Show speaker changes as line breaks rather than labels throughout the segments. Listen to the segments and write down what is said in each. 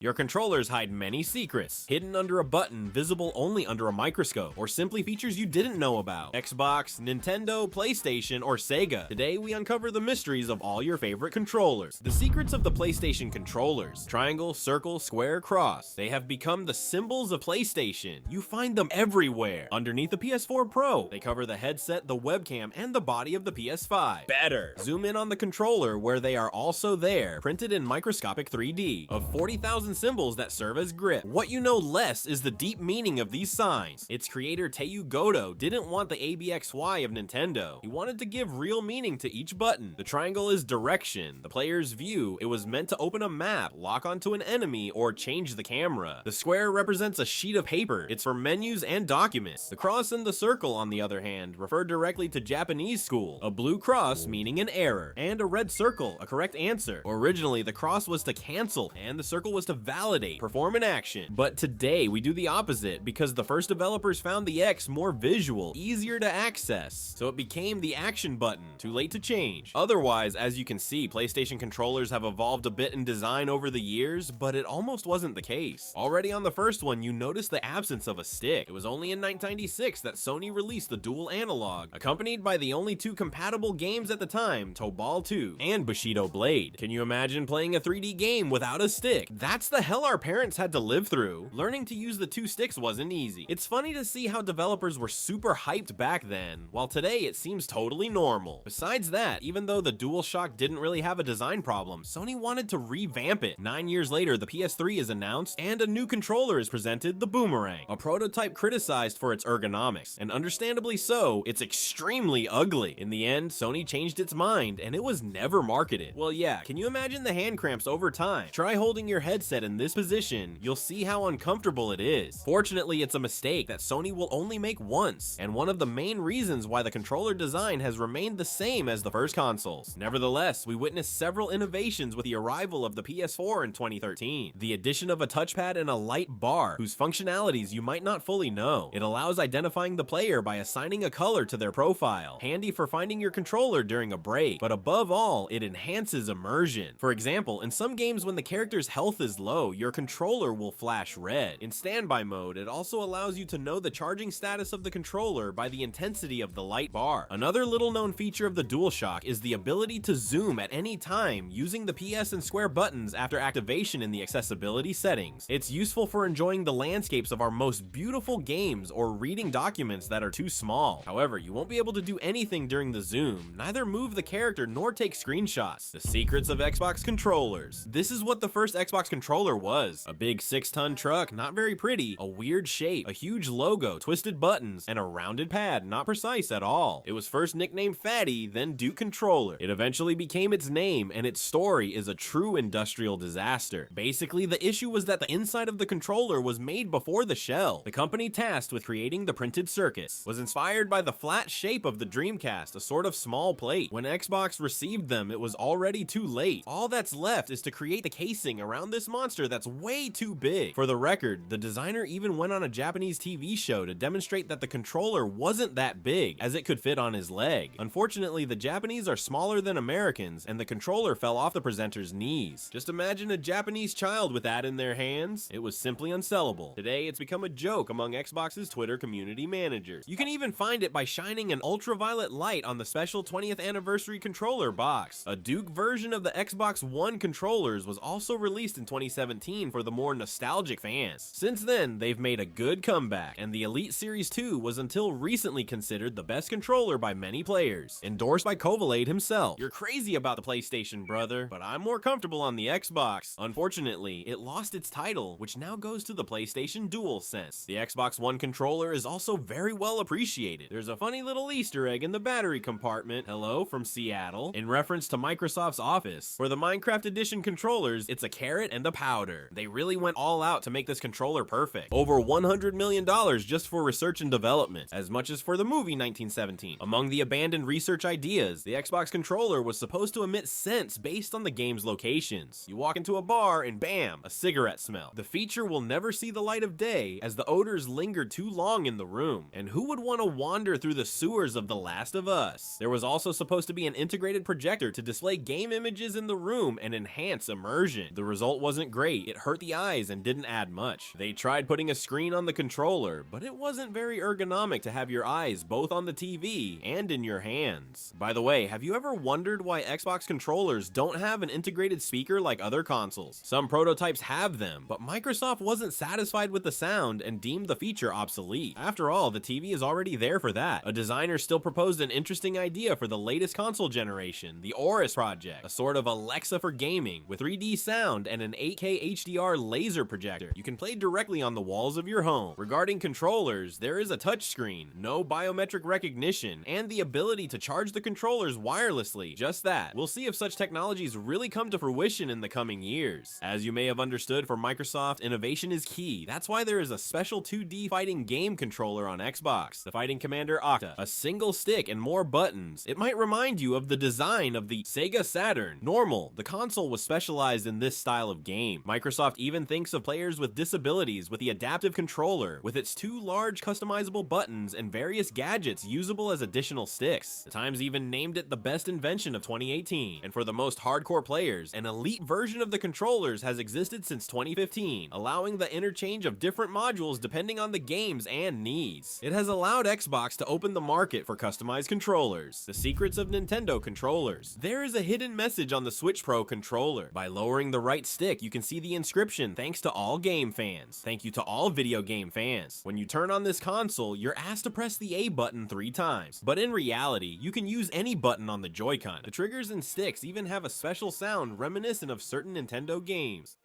Your controllers hide many secrets, hidden under a button, visible only under a microscope, or simply features you didn't know about. Xbox, Nintendo, PlayStation, or Sega. Today we uncover the mysteries of all your favorite controllers. The secrets of the PlayStation controllers. Triangle, circle, square, cross. They have become the symbols of PlayStation. You find them everywhere. Underneath the PS4 Pro, they cover the headset, the webcam, and the body of the PS5. Better. Zoom in on the controller where they are also there, printed in microscopic 3D. Of 40,000 symbols that serve as grip. What you know less is the deep meaning of these signs. Its creator Teyu Goto didn't want the ABXY of Nintendo. He wanted to give real meaning to each button. The triangle is direction, the player's view. It was meant to open a map, lock onto an enemy, or change the camera. The square represents a sheet of paper. It's for menus and documents. The cross and the circle, on the other hand, refer directly to Japanese school. A blue cross meaning an error, and a red circle, a correct answer. Originally, the cross was to cancel, and the circle was to validate, perform an action. But today, we do the opposite because the first developers found the X more visual, easier to access. So it became the action button. Too late to change. Otherwise, as you can see, PlayStation controllers have evolved a bit in design over the years, but it almost wasn't the case. Already on the first one, you notice the absence of a stick. It was only in 1996 that Sony released the dual analog, accompanied by the only two compatible games at the time, Tobal 2 and Bushido Blade. Can you imagine playing a 3D game without a stick? That's the hell our parents had to live through. Learning to use the two sticks wasn't easy. It's funny to see how developers were super hyped back then, while today it seems totally normal. Besides that, even though the DualShock didn't really have a design problem, Sony wanted to revamp it. 9 years later, the PS3 is announced, and a new controller is presented, the Boomerang. A prototype criticized for its ergonomics, and understandably so, it's extremely ugly. In the end, Sony changed its mind, and it was never marketed. Well yeah, can you imagine the hand cramps over time? Try holding your headset in this position, you'll see how uncomfortable it is. Fortunately, it's a mistake that Sony will only make once, and one of the main reasons why the controller design has remained the same as the first consoles. Nevertheless, we witnessed several innovations with the arrival of the PS4 in 2013. The addition of a touchpad and a light bar, whose functionalities you might not fully know. It allows identifying the player by assigning a color to their profile, handy for finding your controller during a break, but above all, it enhances immersion. For example, in some games when the character's health is low, your controller will flash red. In standby mode, it also allows you to know the charging status of the controller by the intensity of the light bar. Another little known feature of the DualShock is the ability to zoom at any time using the PS and square buttons after activation in the accessibility settings. It's useful for enjoying the landscapes of our most beautiful games or reading documents that are too small. However, you won't be able to do anything during the zoom, neither move the character nor take screenshots. The secrets of Xbox controllers. This is what the first Xbox controller was. A big 6-ton truck, not very pretty, a weird shape, a huge logo, twisted buttons, and a rounded pad, not precise at all. It was first nicknamed Fatty, then Duke Controller. It eventually became its name, and its story is a true industrial disaster. Basically, the issue was that the inside of the controller was made before the shell. The company tasked with creating the printed circuits was inspired by the flat shape of the Dreamcast, a sort of small plate. When Xbox received them, it was already too late. All that's left is to create the casing around this monster that's way too big. For the record, the designer even went on a Japanese TV show to demonstrate that the controller wasn't that big, as it could fit on his leg. Unfortunately, the Japanese are smaller than Americans, and the controller fell off the presenter's knees. Just imagine a Japanese child with that in their hands. It was simply unsellable. Today, it's become a joke among Xbox's Twitter community managers. You can even find it by shining an ultraviolet light on the special 20th anniversary controller box. A Duke version of the Xbox One controllers was also released in 2017 for the more nostalgic fans. Since then, they've made a good comeback, and the Elite Series 2 was until recently considered the best controller by many players, endorsed by Kovalade himself. You're crazy about the PlayStation, brother, but I'm more comfortable on the Xbox. Unfortunately, it lost its title, which now goes to the PlayStation DualSense. The Xbox One controller is also very well appreciated. There's a funny little Easter egg in the battery compartment, hello from Seattle, in reference to Microsoft's Office. For the Minecraft Edition controllers, it's a carrot and a powder. They really went all out to make this controller perfect. Over $100 million just for research and development, as much as for the movie 1917. Among the abandoned research ideas, the Xbox controller was supposed to emit scents based on the game's locations. You walk into a bar and bam, a cigarette smell. The feature will never see the light of day as the odors linger too long in the room. And who would want to wander through the sewers of The Last of Us? There was also supposed to be an integrated projector to display game images in the room and enhance immersion. The result wasn't wasn't great, it hurt the eyes and didn't add much. They tried putting a screen on the controller, but it wasn't very ergonomic to have your eyes both on the TV and in your hands. By the way, have you ever wondered why Xbox controllers don't have an integrated speaker like other consoles? Some prototypes have them, but Microsoft wasn't satisfied with the sound and deemed the feature obsolete. After all, the TV is already there for that. A designer still proposed an interesting idea for the latest console generation, the Aorus project, a sort of Alexa for gaming, with 3D sound and an 8K HDR laser projector. You can play directly on the walls of your home. Regarding controllers, there is a touchscreen, no biometric recognition, and the ability to charge the controllers wirelessly. Just that. We'll see if such technologies really come to fruition in the coming years. As you may have understood, for Microsoft, innovation is key. That's why there is a special 2D fighting game controller on Xbox, the Fighting Commander Octa, a single stick and more buttons. It might remind you of the design of the Sega Saturn. Normal, the console was specialized in this style of game. Microsoft even thinks of players with disabilities with the adaptive controller, with its 2 large customizable buttons and various gadgets usable as additional sticks. The Times even named it the best invention of 2018. And for the most hardcore players, an elite version of the controllers has existed since 2015, allowing the interchange of different modules depending on the games and needs. It has allowed Xbox to open the market for customized controllers. The secrets of Nintendo controllers. There is a hidden message on the Switch Pro controller. By lowering the right stick, you can see the inscription, "Thanks to all game fans." Thank you to all video game fans. When you turn on this console, you're asked to press the A button 3 times. But in reality, you can use any button on the Joy-Con. The triggers and sticks even have a special sound reminiscent of certain Nintendo games,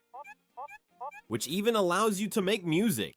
which even allows you to make music.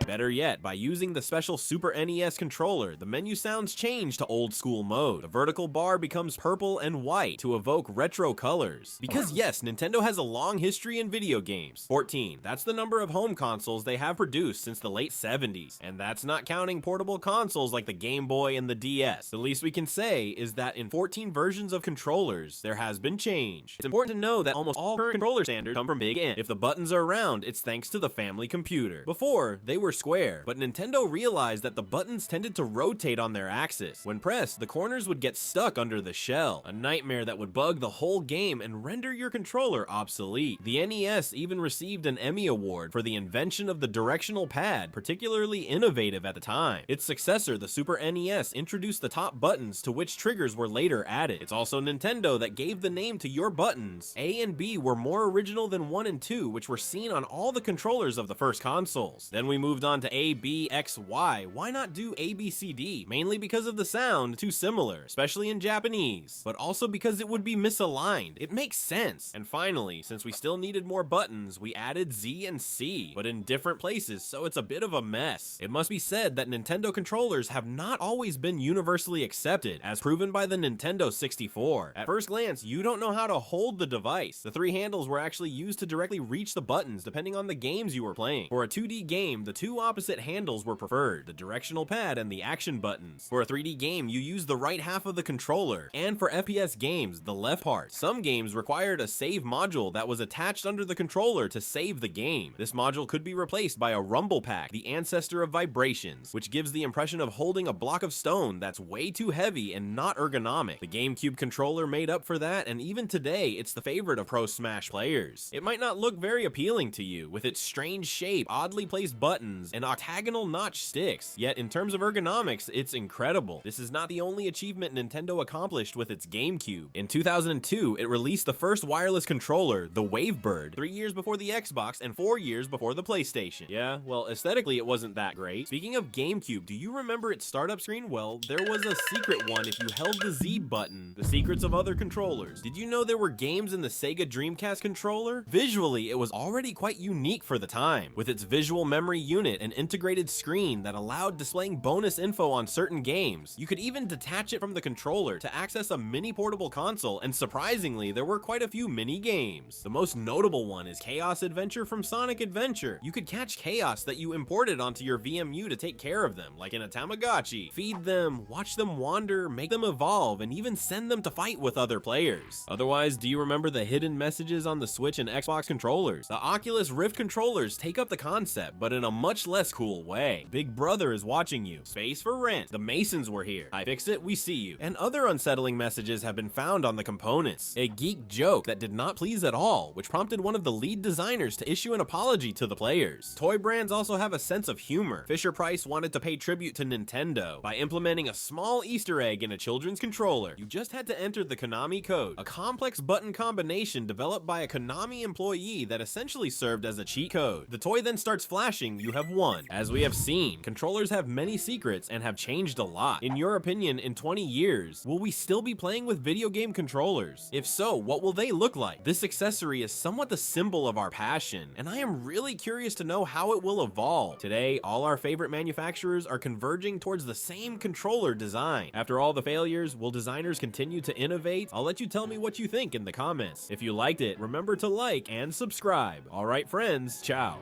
Better yet, by using the special Super NES controller, the menu sounds change to old school mode. The vertical bar becomes purple and white to evoke retro colors. Because yes, Nintendo has a long history in video games. 14, that's the number of home consoles they have produced since the late 70s. And that's not counting portable consoles like the Game Boy and the DS. The least we can say is that in 14 versions of controllers, there has been change. It's important to know that almost all current controller standards come from Big N. If the buttons are round, it's thanks to the family computer. Before, they were square, but Nintendo realized that the buttons tended to rotate on their axis. When pressed, the corners would get stuck under the shell, a nightmare that would bug the whole game and render your controller obsolete. The NES even received an Emmy Award for the invention of the directional pad, particularly innovative at the time. Its successor, the Super NES, introduced the top buttons to which triggers were later added. It's also Nintendo that gave the name to your buttons. A and B were more original than 1 and 2, which were seen on all the controllers of the first consoles. Then we moved on to A, B, X, Y. Why not do A, B, C, D? Mainly because of the sound, too similar, especially in Japanese, but also because it would be misaligned. It makes sense. And finally, since we still needed more buttons, we added Z and C, but in different places, so it's a bit of a mess. It must be said that Nintendo controllers have not always been universally accepted, as proven by the Nintendo 64. At first glance, you don't know how to hold the device. The 3 handles were actually used to directly reach the buttons depending on the games you were playing. For a 2D game, the 2 opposite handles were preferred, the directional pad and the action buttons. For a 3D game, you use the right half of the controller, and for FPS games, the left part. Some games required a save module that was attached under the controller to save the game. This module could be replaced by a rumble pack, the ancestor of vibrations, which gives the impression of holding a block of stone that's way too heavy and not ergonomic. The GameCube controller made up for that, and even today, it's the favorite of Pro Smash players. It might not look very appealing to you, with its strange shape, oddly placed buttons, and octagonal notch sticks, yet in terms of ergonomics, it's incredible. This is not the only achievement Nintendo accomplished with its GameCube. In 2002, it released the first wireless controller, the Wavebird, 3 years before the Xbox and 4 years before the PlayStation. Yeah, well, aesthetically it wasn't that great. Speaking of GameCube, do you remember its startup screen? Well, there was a secret one if you held the Z button. The secrets of other controllers. Did you know there were games in the Sega Dreamcast controller? Visually, it was already quite unique for the time, with its visual memory unit and integrated screen that allowed displaying bonus info on certain games. You could even detach it from the controller to access a mini portable console, and surprisingly, there were quite a few mini games. The most notable one is Chaos Adventure from Sonic Adventure. You could catch chaos that you imported onto your VMU to take care of them, like in a Tamagotchi. Feed them, watch them wander, make them evolve, and even send them to fight with other players. Otherwise, do you remember the hidden messages on the Switch and Xbox controllers? The Oculus Rift controllers take up the concept, but in a much less cool way. Big Brother is watching you. Space for rent. The Masons were here. I fix it, we see you. And other unsettling messages have been found on the components. A geek joke that did not please at all, which prompted one of the lead designers to issue an apology to the players. Toy brands also have a sense of humor. Fisher-Price wanted to pay tribute to Nintendo by implementing a small Easter egg in a children's controller. You just had to enter the Konami code, a complex button combination developed by a Konami employee that essentially served as a cheat code. The toy then starts flashing, you have won. As we have seen, controllers have many secrets and have changed a lot. In your opinion, in 20 years, will we still be playing with video game controllers? If so, what will they look like? This accessory is somewhat the symbol of our passion, and I am really curious to know how it will evolve. Today, all our favorite manufacturers are converging towards the same controller design. After all the failures, will designers continue to innovate? I'll let you tell me what you think in the comments. If you liked it, remember to like and subscribe. Alright friends, ciao.